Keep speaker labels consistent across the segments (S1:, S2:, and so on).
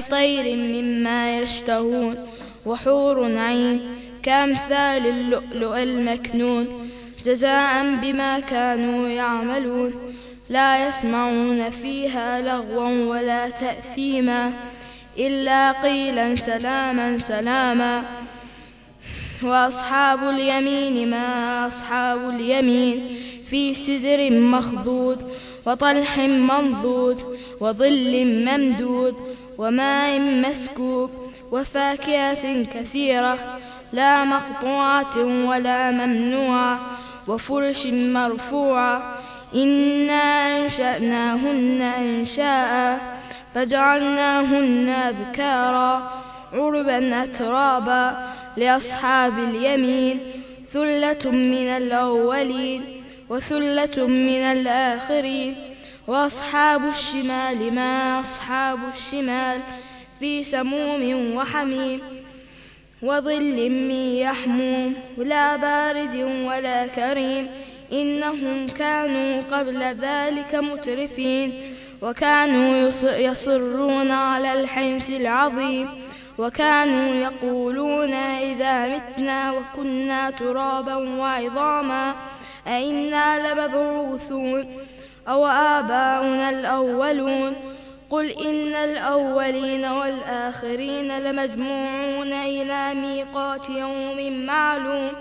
S1: طير مما يشتهون وحور عين كأمثال اللؤلؤ المكنون جزاء بما كانوا يعملون لا يسمعون فيها لغوا ولا تأثيما إلا قيلا سلاما سلاما. وأصحاب اليمين ما أصحاب اليمين في سدر مخضود وطلح منضود وظل ممدود وماء مسكوب وفاكهة كثيرة لا مقطوعة ولا ممنوعة وفرش مرفوعة إنا أنشأناهن إنشاء فجعلناهن أبكارا عربا أترابا لأصحاب اليمين ثلة من الأولين وثلة من الآخرين. وأصحاب الشمال ما أصحاب الشمال في سموم وحميم وظل من يحموم لا بارد ولا كريم إنهم كانوا قبل ذلك مترفين وكانوا يصرون على الحنث العظيم وكانوا يقولون إذا متنا وكنا ترابا وعظاما أئنا لمبعوثون أو آباؤنا الأولون قل إن الأولين والآخرين لمجموعون إلى ميقات يوم معلوم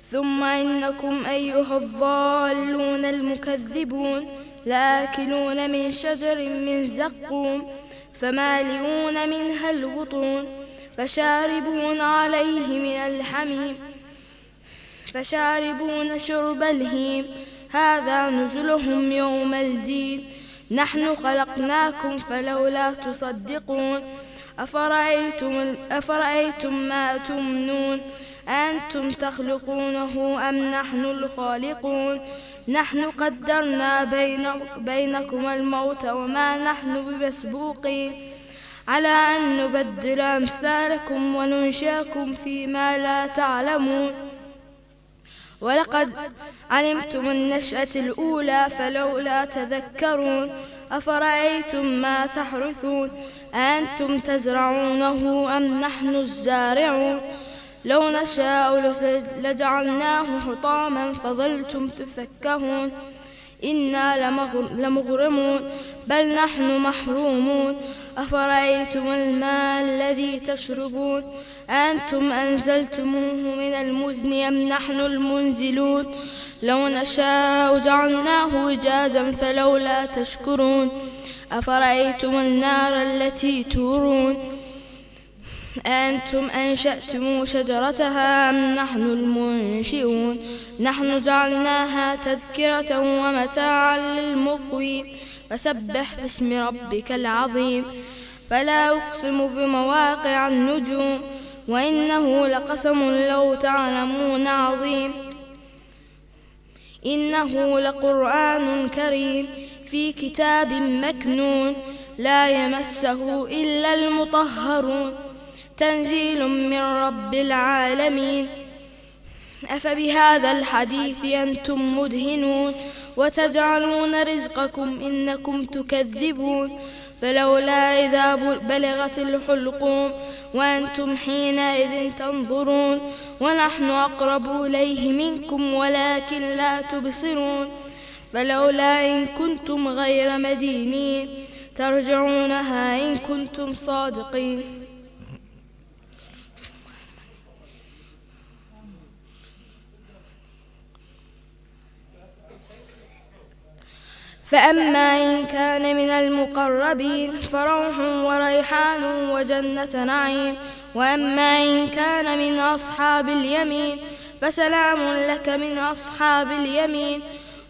S1: ثم إنكم أيها الضالون المكذبون لآكلون من شجر من زقوم فمالئون منها البطون فشاربون عليه من الحميم فشاربون شرب الهيم هذا نزلهم يوم الدين نحن خلقناكم فلولا تصدقون أفرأيتم ما تمنون أنتم تخلقونه أم نحن الخالقون نحن قدرنا بينكم الموت وما نحن بمسبوقين على أن نبدل أمثالكم وننشئكم فيما لا تعلمون ولقد علمتم النشأة الأولى فلولا تذكرون أفرأيتم ما تحرثون أنتم تزرعونه أم نحن الزارعون لو نشاء لجعلناه حطاما فظلتم تفكهون إنا لمغرمون بل نحن محرومون أفرأيتم الماء الذي تشربون أنتم أنزلتموه من المزن أم نحن المنزلون لو نشاء جعلناه وجاجا فلولا تشكرون أفرأيتم النار التي تورون أنتم أنشأتم شجرتها أم نحن المنشئون نحن جعلناها تذكرة ومتاعا للمقوين فسبح باسم ربك العظيم فلا أقسم بمواقع النجوم وإنه لقسم لو تعلمون عظيم إنه لقرآن كريم في كتاب مكنون لا يمسه إلا المطهرون تنزيل من رب العالمين أفبهذا الحديث أنتم مدهنون وتجعلون رزقكم إنكم تكذبون فلولا إذا بلغت الحلقوم وأنتم حينئذ تنظرون ونحن أقرب إليه منكم ولكن لا تبصرون فلولا إن كنتم غير مدينين ترجعونها إن كنتم صادقين فأما إن كان من المقربين فروح وريحان وجنة نعيم وأما إن كان من أصحاب اليمين فسلام لك من أصحاب اليمين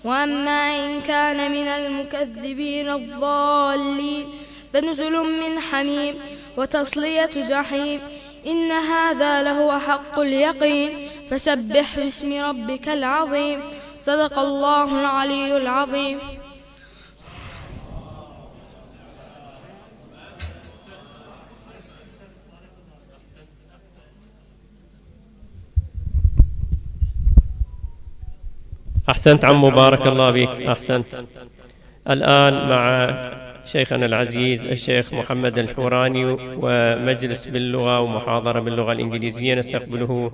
S1: وأما إن كان من المكذبين الضالين فنزل من حميم وتصلية جحيم إن هذا لهو حق اليقين فسبح باسم ربك العظيم صدق الله العلي العظيم.
S2: أحسنت عمو، بارك الله بك، أحسنت. الآن مع شيخنا العزيز الشيخ محمد الحوراني، ومجلس باللغة ومحاضرة باللغة الإنجليزية نستقبله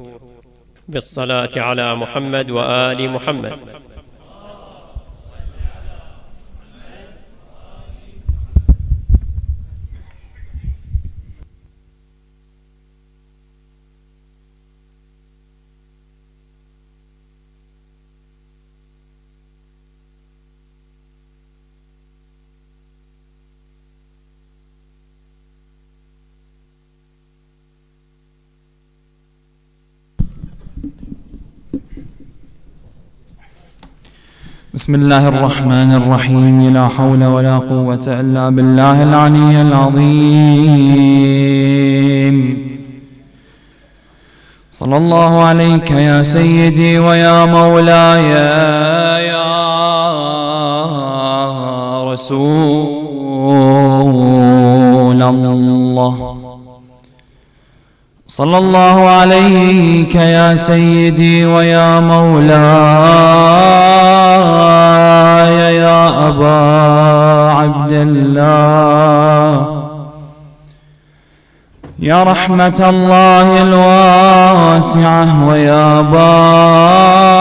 S2: بالصلاة على محمد وآل محمد.
S3: بسم الله الرحمن الرحيم. لا حول ولا قوة إلا بالله العلي العظيم. صلى الله عليك يا سيدي ويا مولاي يا رسول الله. صلى الله عليك يا سيدي ويا مولاي يا أبا عبد الله، يا رحمة الله الواسعة ويا باب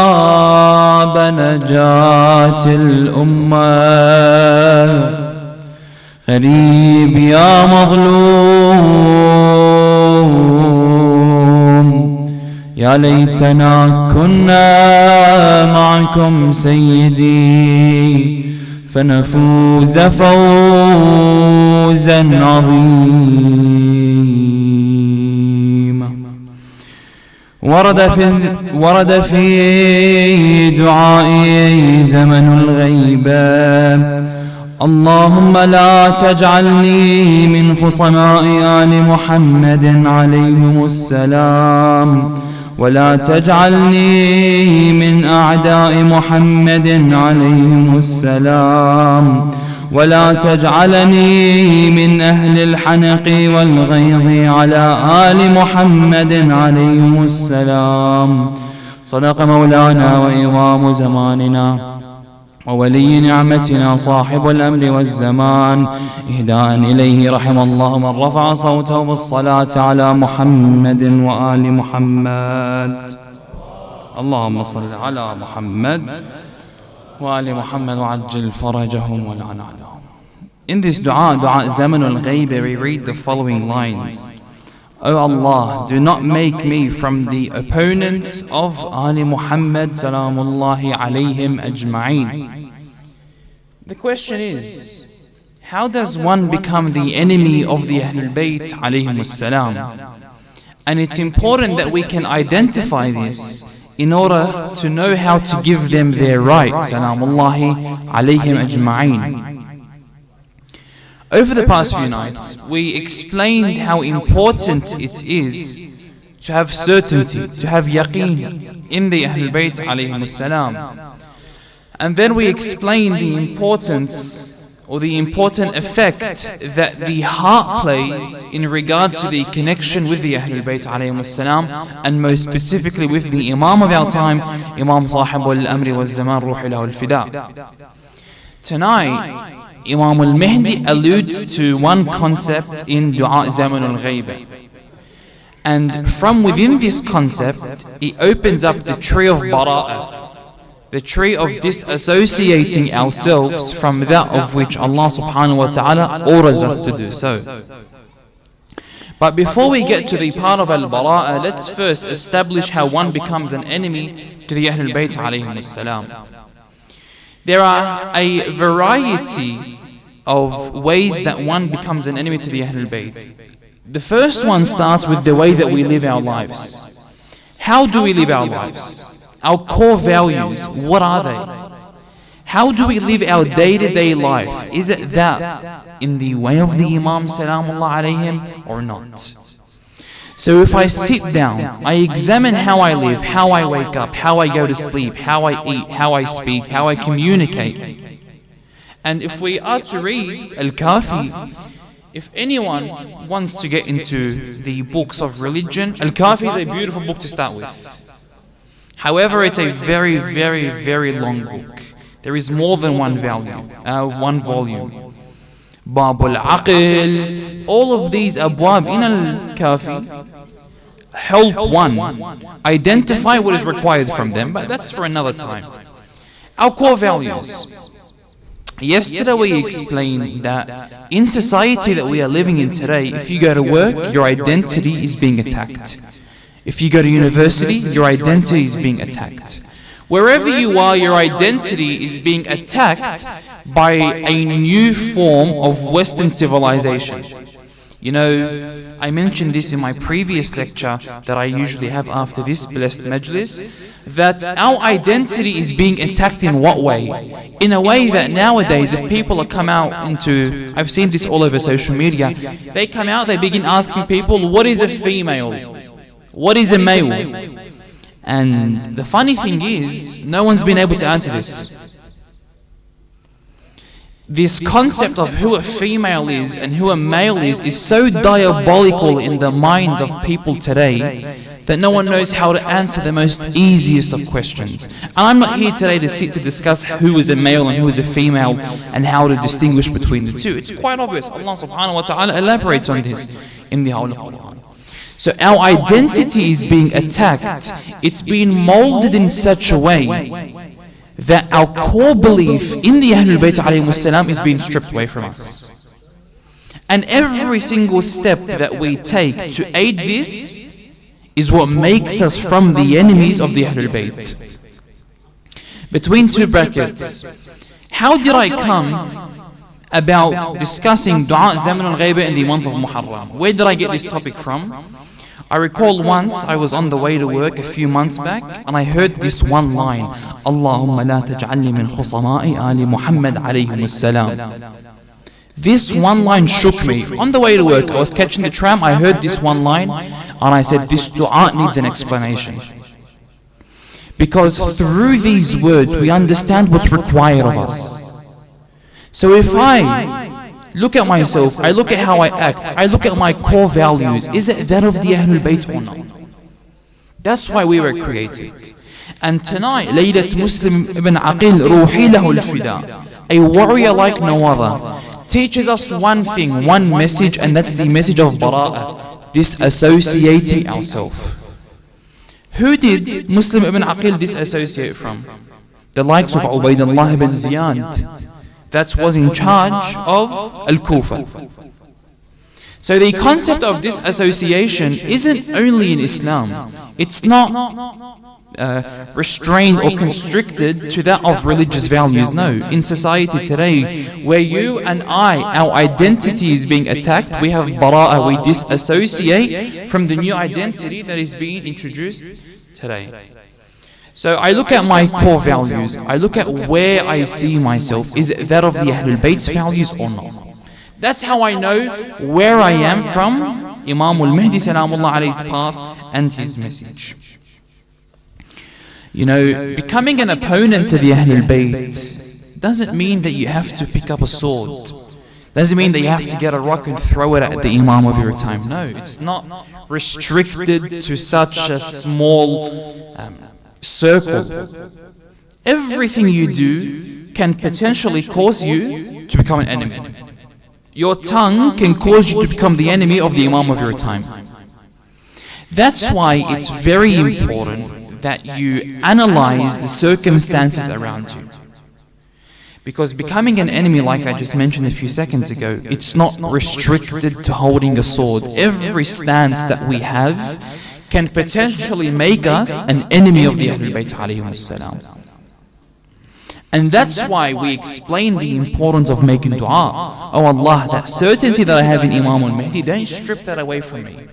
S3: نجاة الأمة، غريب يا مظلوم، يا ليتنا كنا معكم سيدي فنفوز فوزا عظيما. ورد في دعائي زمن الغيبة: اللهم لا تجعلني من خصماء آل محمد عليهم السلام، ولا تجعلني من أعداء محمد عليهم السلام، ولا تجعلني من أهل الحنق والغيظ على آل محمد عليهم السلام. صدق مولانا وإمام زماننا وولي نعمتنا صاحب الأمر والزمان، إهداء إليه رحم الله من رفع صوته بالصلاة على محمد وآل محمد. اللهم صل على محمد وآل محمد وعجل فرجهم ولعن أعداءهم. In this dua Zaman al-Ghayb, we read the following lines: O Allah, do not make me from the opponents of Ali Muhammad salamullahi alayhim ajma'een. The question is, how does one become the enemy of the Ahlul Bayt alayhim as-salam? And it's important that we can identify this in order to know how to give them their right salamullahi alayhim ajma'een. Over the past few nights, we explained how important it is to have certainty, to have yaqeen in the Ahlul Bayt alayhim as-salam. And then we explained the importance or the important effect that the heart plays in regards to the connection with the Ahlul Bayt alayhim as-salam, and most specifically with the Imam of our time, Imam Sahib al-Amri wal-Zaman Ruhilahu al-Fida. Tonight, Imam al-Mahdi alludes to one concept in Dua Zaman al-Ghayb. And from within this concept, he opens up the tree of Bara'ah, the tree of disassociating ourselves from that of which Allah subhanahu wa ta'ala orders us to do so. But before we get to the part of al-Bara'ah, let's first establish how one becomes an enemy to the Ahlul Bayt alayhim as-salam. There are a variety of ways that one becomes an enemy to the Ahlul Bayt. The first one starts with the way that we live our lives. How do we live our lives? Our core values, what are they? How do we live our day-to-day life? Is it that in the way of the Imam salamullah alayhim or not? So if I sit down, I examine how I live, how I wake up, how I go to sleep, how I eat, how I speak, how I communicate. And if we are to read Al-Kafi, if anyone wants to get into the books of religion, Al-Kafi is a beautiful book to start with. However, it's a very, very long book. There is more than one volume. Babul Aql, all of these abwab in al-Kafi help one identify what is required from them, but that's for another time. Our core values. Yesterday we explained that in society that we are living in today, if you go to work, your identity is being attacked. If you go to university, your identity is being attacked. Wherever you are, your identity is being attacked by a new form of Western civilization. You know, I mentioned this in my previous lecture that I usually have after this blessed majlis, that our identity is being attacked in what way? In a way that nowadays, if people come out into, I've seen this all over social media, they come out, they begin asking people, what is a female? What is a male? And the funny thing is, no one's been able to answer this. This concept of who a female is and who a male is so diabolical in the minds of people today that no one knows how to answer the most easiest of questions. And I'm not here today to sit to discuss who is a male and who is a female and how to distinguish between the two. It's quite obvious. Allah subhanahu wa ta'ala elaborates on this in the Holy Quran. So our identity is being attacked. It's being molded in such a way that our core belief in the Ahlul Bayt alayhimus salam is being stripped away from us. And every single step that we take to aid this is what makes us from the enemies of the Ahlul Bayt. Between two brackets, how did I come about discussing Dua Zaman al-Ghaiba in the month of Muharram? Where did I get this topic from? I recall once I was on the way to work a few months back and I heard this one line, Allahumma la taj'alni min khusama'i ali Muhammad alayhimus salam. This one line shook me. On the way to work, I was catching the tram, I heard this one line and I said, this dua needs an explanation. Because through these words we understand what's required of us. So if I look at myself, I look at how I act, I look at my core values, is it that of the Ahlul Bayt or not? That's why we were created. And tonight, Laylat Muslim ibn Aqil Ruhi lahu al-Fida, a warrior like no other, teaches us one thing, one message, and that's the message of Bara'ah, disassociating ourselves. Who did Muslim ibn Aqil disassociate from? The likes of Ubaydullah ibn Ziyad, that was in charge of Al-Kufa. So the concept of disassociation isn't only in Islam. It's not restrained or constricted to that of religious values. No, in society today, where you and I, our identity is being attacked, we have bara'ah, we disassociate from the new identity that is being introduced today. So I look at my core values, I look at where I see myself, is it that of the Ahlul Bayt's values or not? That's how I know where I am from Imam al-Mahdi salamullah alayhi's path and his message. You know, becoming an opponent to the Ahlul Bayt doesn't mean that you have to pick up a sword. Doesn't mean that you have to get a rock and throw it at the Imam of your time. No, it's not restricted to such a small circle. Everything you do can potentially cause you to become an enemy. Your tongue can cause you to become the enemy of the Imam of your time. That's why it's very important that you analyze the circumstances around you. Because becoming an enemy, like I just mentioned a few seconds ago, it's not restricted to holding a sword. Every stance that we have can potentially make us an enemy of the Ahlul Bayt alayhimus salam. And that's why we explain the importance of making dua. Oh Allah, that certainty that I have in Imam al-Mahdi, don't strip that away from me.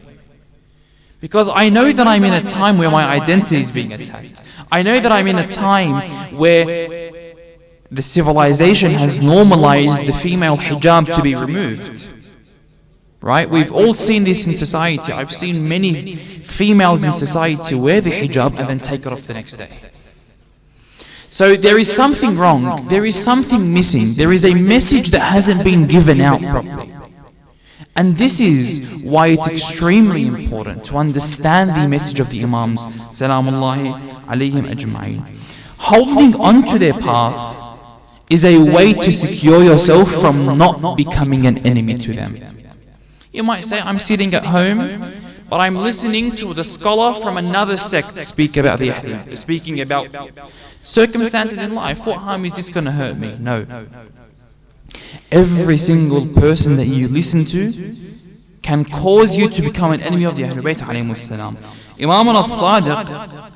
S3: Because I know that I'm in a time where my identity is being attacked. I know that I'm in a time where the civilization has normalized the female hijab to be removed. Right? We've all seen this in society. I've seen many females in society wear the hijab and then take it off the next day. So there is something wrong. There is something missing. There is a message that hasn't been given out properly. And this is why it's extremely important to understand the message of the Imams, salamullahi alayhim ajma'in. Holding on to their path is a way to secure yourself from not becoming an enemy to them. You might say, I'm sitting at home, but I'm listening to the scholar from another sect speaking about circumstances in life. What harm is this going to hurt me? No. Every single person that you listen to can cause you to become an enemy of the Ahlul Bayt alayhimus salam. Imam al-Sadiq,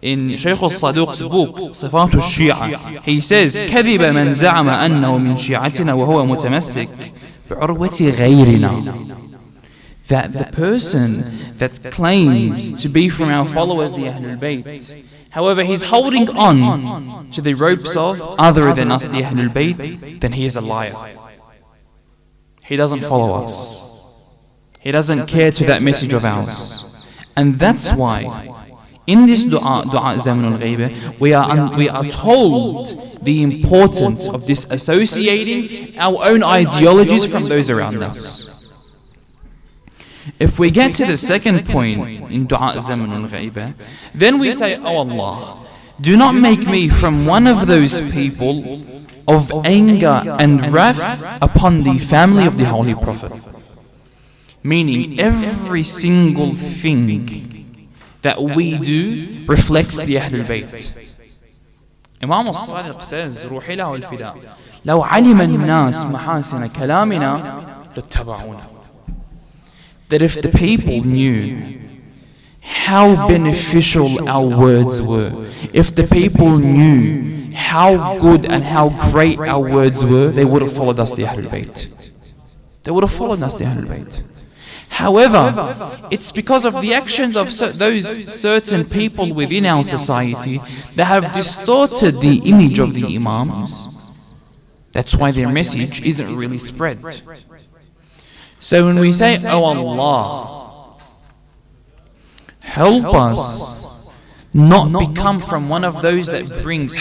S3: in Shaykh al-Saduq's book, Sifat al-Shi'a, he says, كذب من زعم أنه من شيعتنا وهو متمسك بعروة غيرنا. That the person that claims to be from our followers, the Ahlul Bayt, however, he's holding on to the ropes of other than us, the Ahlul Bayt, then he is a liar. He doesn't follow us. He doesn't care to that message of ours. And that's why in this dua Zaman al-Ghaiba, we are told the importance of disassociating our own ideologies from those around us. If we get to the second point in dua Zaman al-Ghaiba, then we say, oh Allah, do not make me from one of those people of anger and wrath upon the family of the Holy Prophet. Meaning every single thing that we do reflects the Ahlul Bayt. Imam al-Sadiq says, روحي له الفداء لو علم الناس محاسن كلامنا لاتبعونا. That if the people knew how beneficial our words were, if the people knew how good and how great our words were, they would have followed us, the Ahlul Bayt. They would have followed us, the Ahlul Bayt. However, it's because of the actions of those certain people within our society that have distorted the image of the Imams. That's why their message isn't really spread. So when we say, oh Allah, help us not become from one of those that brings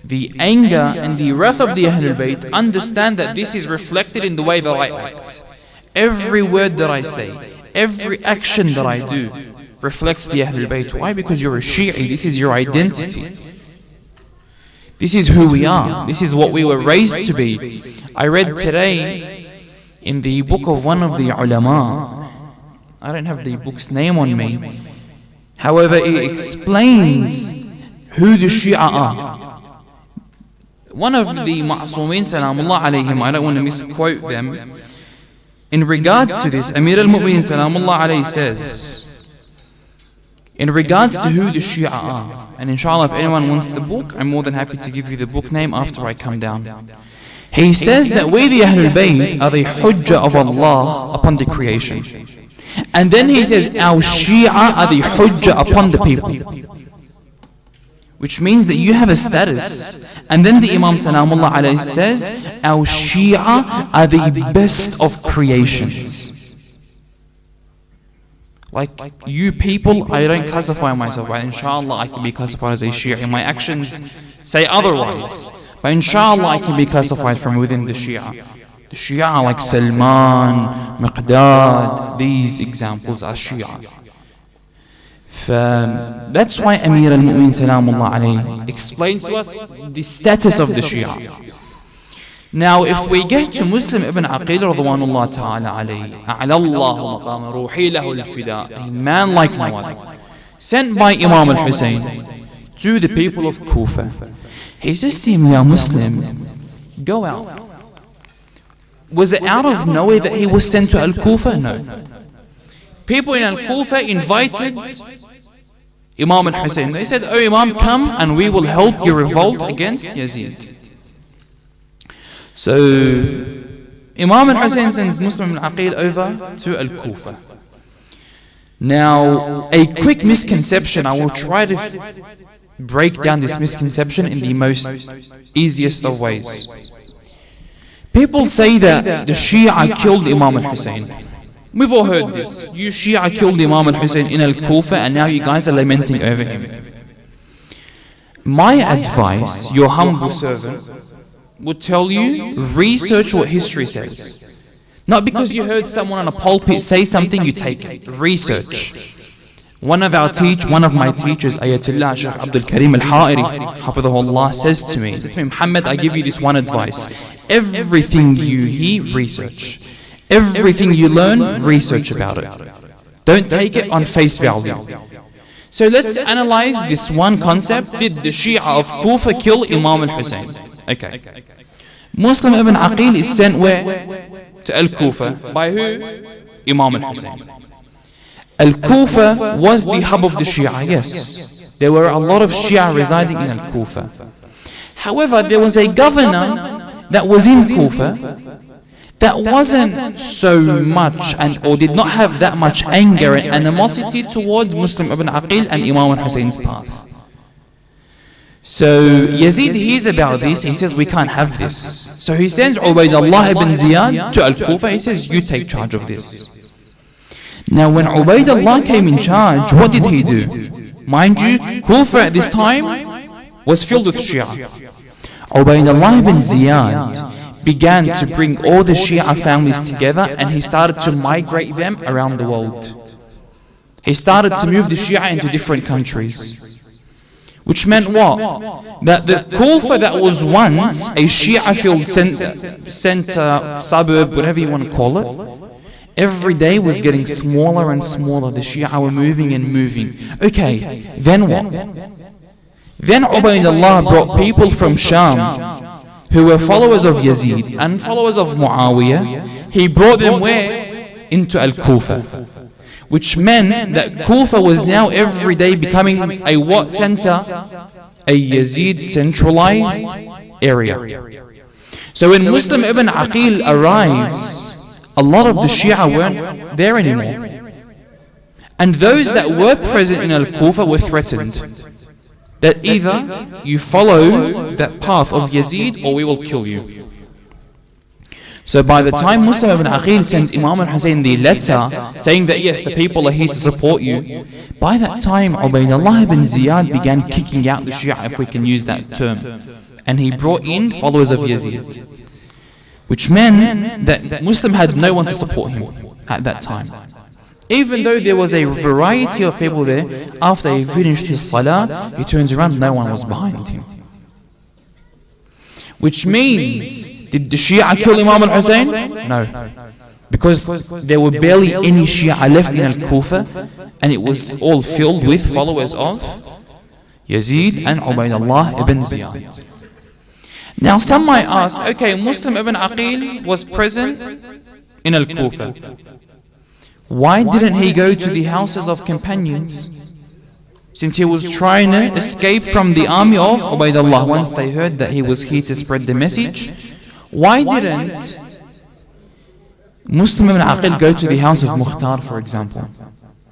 S3: the anger and the wrath of the Ahlul Bayt, understand that this is reflected in the way that I act. Every word that I say, every action that I do reflects the Ahlul Bayt. Why? Because you're a Shi'i. This is your identity. This is who we are. This is what we were raised to be. I read today in the book of one of the ulama, I don't have the book's name on me, however it explains who the Shia are. One of the Ma'sumin, salamullah alayhim, I don't want to misquote them, in regards to this, Amir al-Mu'min, salamullah alayhi, says, in regards to who the Shia are, and inshallah if anyone wants the book, I'm more than happy to give you the book name after I come down. He says that we, the Ahlul Bayt, are the Hujjah of Allah upon the creation. And then he says, our Shia are the Hujjah upon the people. Which means that you have a status. And then the Imam Salamullah alayhi says, our Shia are the best of creations. Like you people, I don't classify myself, but inshallah I can be classified as a Shia. My actions say otherwise. But inshallah I can be classified from within the Shia. The Shia like Salman, Miqdad, these examples are Shia. That's why Amir al-Mu'min salamullah alayhi explains to us the status of the Shia. Now if we get to Muslim ibn Aqil radwanullah ta'ala alayhi, أعلى الله مقام روحي له الفداء, a man like no other, sent by Imam al-Hussein to the people of Kufa. He says to him, Ya Muslim, go out. Was it out of nowhere that he was sent to Al-Kufa? No. People in Al-Kufa invited Imam al-Hussein. They said, oh Imam, come and we will help you revolt against Yazid. So Imam al-Hussein sends Muslim al-Aqil over to Al-Kufa. Now, a quick misconception, I will try to break down this misconception in the most easiest of ways. People say that the Shia killed Imam al-Hussein. We've all heard this. You Shia killed Imam al-Hussein in Al-Kufa and now you guys are lamenting over him. My advice, your humble servant, would tell you, research what history says. Not because you heard someone on a pulpit say something, you take it. Research. One of my teachers, Ayatollah Shaykh Abdul Karim Al-Ha'iri, Hafidhahullah, says to me, Muhammad, I give you this one advice. Everything you hear, research. Everything you learn, research about it. Don't take it on face value. So let's analyze this one concept. Did the Shia of Kufa kill Imam al-Hussein? Okay. Muslim ibn Aqil is sent where? To Al-Kufa. By who? Imam al-Hussein. Al-Kufa was the hub of the Shia, yes. There were a lot of Shia residing in Al-Kufa. However, there was a governor that was in Kufa that wasn't so much or did not have that much anger and animosity towards Muslim ibn Aqil and Imam al-Hussein's path. So Yazid hears about this, he says, we can't have this. So he sends Ubaydullah ibn Ziyad to Al-Kufa, he says, you take charge of this. Now when Ubaydullah came in charge, what did he do? Mind you, Kufa at this time was filled with Shia. Ubaydullah ibn Ziyad began to bring all the Shia families together, and he started to migrate them around the world. He started to move the Shia into different countries. Which meant what? That the Kufa that was once a Shia-filled center, suburb, whatever you want to call it, every day was getting smaller and smaller. The Shia were moving and moving. Okay, then what? Then Ubaydullah brought people from Sham who were followers of Yazid and followers of Muawiyah. He brought them where? Into Al-Kufa. Which meant that Kufa was now every day becoming a what center? A Yazid centralized area. So when Muslim ibn Aqil arrives, a lot of the Shia weren't there anymore. And those that were present in Al-Kufa were threatened. That either you follow that path of Yazid or we will kill you. So by the time Muslim ibn Aqil sends Imam al-Hussein the letter saying that yes, the people are here to support you, by that time Ubaydullah ibn Ziyad began kicking out the Shia, if we can use that term. And he brought in followers of Yazid. Which meant that Muslim had no one to support him at that time. Even though there was a variety of people there, after he finished his salah, he turns around, no one was behind him. Which means, did the Shia kill Imam al-Hussein? No. Because there were barely any Shia left in Al-Kufa, and it was all filled with followers of Yazid and Ubaydullah ibn Ziyad. Now some might ask, okay, Muslim ibn Aqil was present in Al-Kufa. Why didn't he go to the houses of companions? Since he was trying to escape from the army of Ubaydullah once they heard that he was here to spread the message. Why didn't Muslim ibn Aqil go to the house of Mukhtar, for example?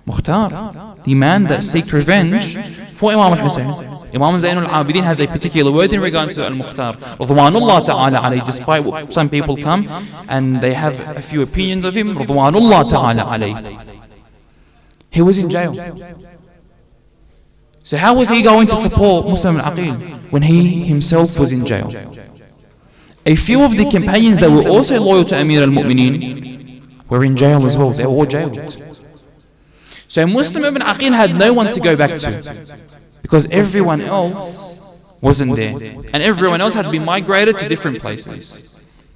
S3: Mukhtar, the man that seeked revenge for Imam al-Hussein. Imam Zainul Abidin has a particular word in regards to al-Mukhtar. Radwanullah ta'ala alayhi, despite what some people come and they have a few opinions of him, Radwanullah ta'ala alayhi. He was in jail. So how was he going to support Muslim al-Aqil when he himself was in jail? A few of the companions that were also loyal to Amir al-Mu'mineen were in jail as well. They were all jailed. So Muslim ibn Aqil had no one to go back to, because everyone else wasn't there, and everyone else had been migrated to different places.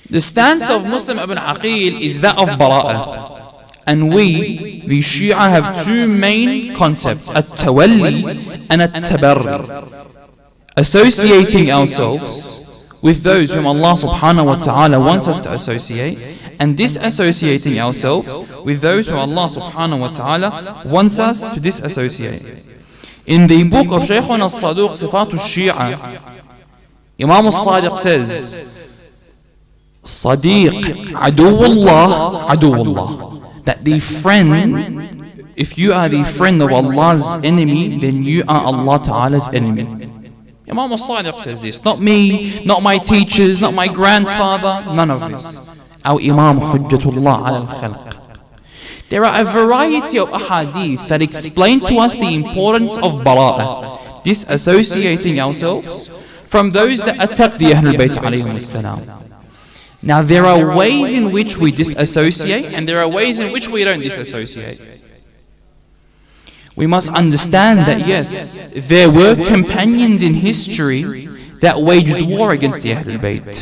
S3: The stance of Muslim ibn Aqil is that of Bara'ah. And we, the Shia, have two main concepts, at-tawalli and at-tabarri. Associating ourselves with those whom Allah subhanahu wa ta'ala wants us to associate, and disassociating ourselves with those whom Allah subhanahu wa ta'ala wants us to disassociate. In the book of Shaykhuna al-Saduq, Sifat al-Shia, Imam al-Sadiq says, Sadiq, aduwullah, aduwullah. That the friend, if you are the friend of Allah's enemy, then you are Allah Ta'ala's enemy. Imam al-Sadiq says this, not me, not my teachers, not my grandfather, none of this. Our Imam Hujjatullah al-Khalq. There are a variety of ahadith that explain to us the importance of bara'ah, disassociating ourselves from those that attack the Ahlul Bayt alayhim salam. Now there are ways in which we disassociate, and there are ways in which we don't disassociate. we must understand that yes, there were companions in history that waged war against the Ahlul Bayt.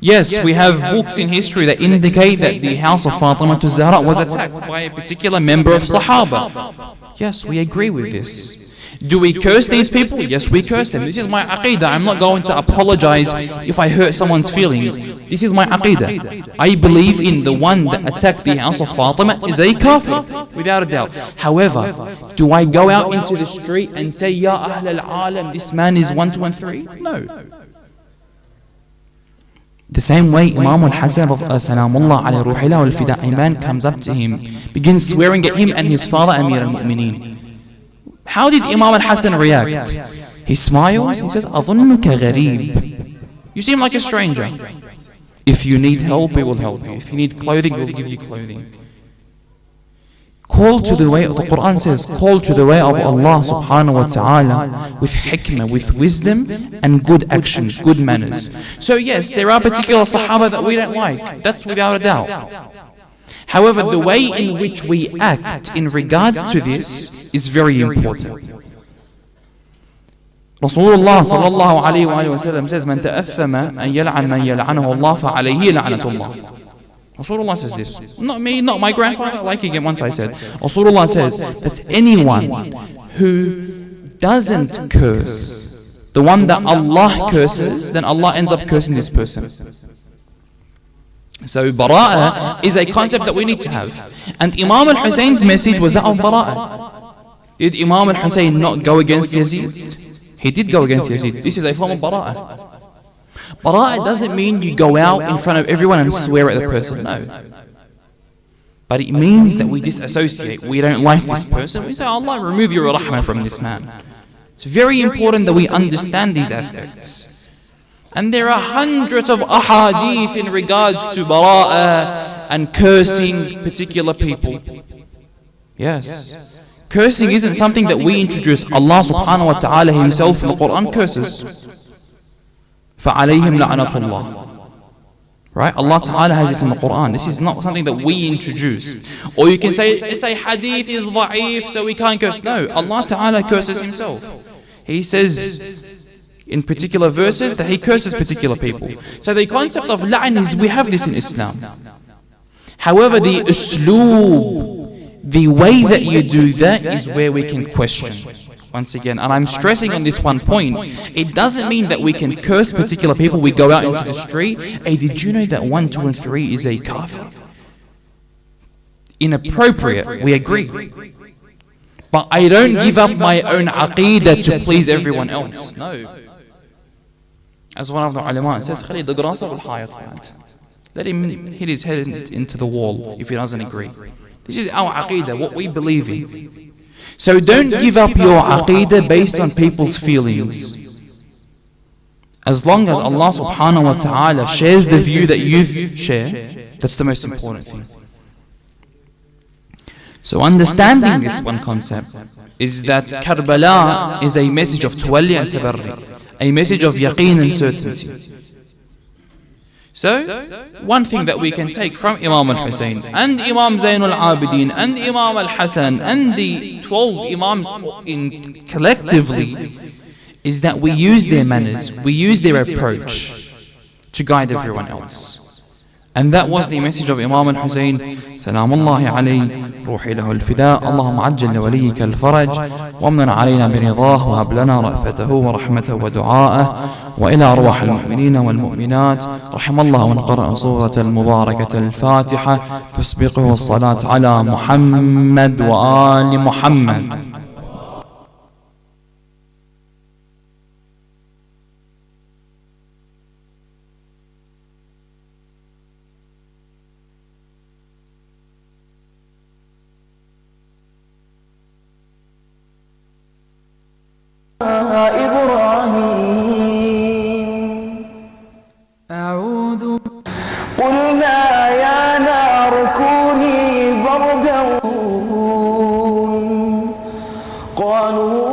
S3: Yes, we have books in history that indicate that the house of Fatima Zahra was attacked by a particular member of Sahaba. Yes, we agree with this. Do we curse these people? Yes, we curse them. This is my aqidah. I'm not going to apologize if I hurt someone's feelings. This is my aqidah. I believe in the one that attacked the house of Fatima is a kafir, without a doubt. However, do I go out into the street and say, Ya Ahl al-Alam, this man is 1, 2 and 3? No. The same way Imam al-Hasan salamullah alayhi ruhillah al-fida, a man comes up to him, begins swearing at him and his father Amir al-Mu'mineen. How did Imam al-Hasan react? He smiles, he says, أظنك غريب. You seem like a stranger. If you need help, we will help you. If you need clothing, we will give you clothing. Call to the way, the Quran says, call to the way of Allah subhanahu wa ta'ala with hikmah, with wisdom and good actions, good manners. So yes, there are particular Sahaba that we don't like. That's without a doubt. However, the way in which we act in regards to this is very important. Rasulullah sallallahu alayhi wa sallam says, "Man ta'athama an yal'an man yal'anahu Allah fa alayhi la'natullah." Rasulullah says this. Not me, not my grandfather, like again once I said. Rasulullah says that anyone who doesn't curse the one that Allah curses, then Allah ends up cursing this person. So bara'ah is a concept that we need to have. And Imam al-Husayn's message was that of bara'ah. Did Imam al-Husayn not go against Yazid? He did go against Yazid. This is a form of bara'ah. Bara'ah doesn't mean you go out in front of everyone and swear at the person, no. But it means that we disassociate. We don't like this person. We say, Allah, remove your rahmah from this man. It's very important that we understand these aspects. And there are hundreds of ahadith in regards to bara'ah and cursing particular people. Yes. Cursing isn't something that we introduce. Allah subhanahu wa ta'ala himself in the Quran curses. فَعَلَيْهِمْ لَعْنَةُ اللَّهِ. Right? Allah Ta'ala has this in the Quran. This is not something that we introduced. Or you can say, it's a hadith is da'if, so we can't curse. No, Allah Ta'ala curses himself. He says in particular verses that he curses particular people. So the concept of la'n is, we have this in Islam. However, the usloob, the way that you do that is where we can question. Once again, and I'm stressing on this one point, it doesn't mean that we can curse particular people. We go out into the street. Hey, did you know that 1, 2 and 3 is a kafir? Inappropriate, we agree. But I don't give up my own aqeedah to please everyone else. No. As one of the ulama says, let him hit his head into the wall if he doesn't agree. This is our aqeedah, what we believe in. So don't give up your aqeedah based on people's feelings. As long as Allah subhanahu wa ta'ala shares the view that you share, that's the most important thing. So understanding this one concept is that Karbala is a message of tawalli and tabarri, a message of yaqeen and certainty. So, one thing that we can take from Imam al-Husayn and Imam Zayn al-Abidin and Imam al-Hasan and the 12 Imams collectively is that we use their manners, we use their approach to guide everyone else. And that was the message of Imam al-Husayn, Salamullahi alayhi, ruhi lahu al-fida, Allahumma ajjal waliyika al-faraj, وامن علينا برضاه وهب لنا رأفته ورحمته ودعاءه وإلى أرواح المؤمنين والمؤمنات رحم الله من قرأ سورة المباركة الفاتحة تسبقه الصلاة على محمد وآل محمد.
S4: أعوذ قلنا يا نار كوني بردا قالوا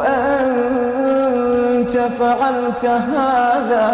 S4: أنت فعلت هذا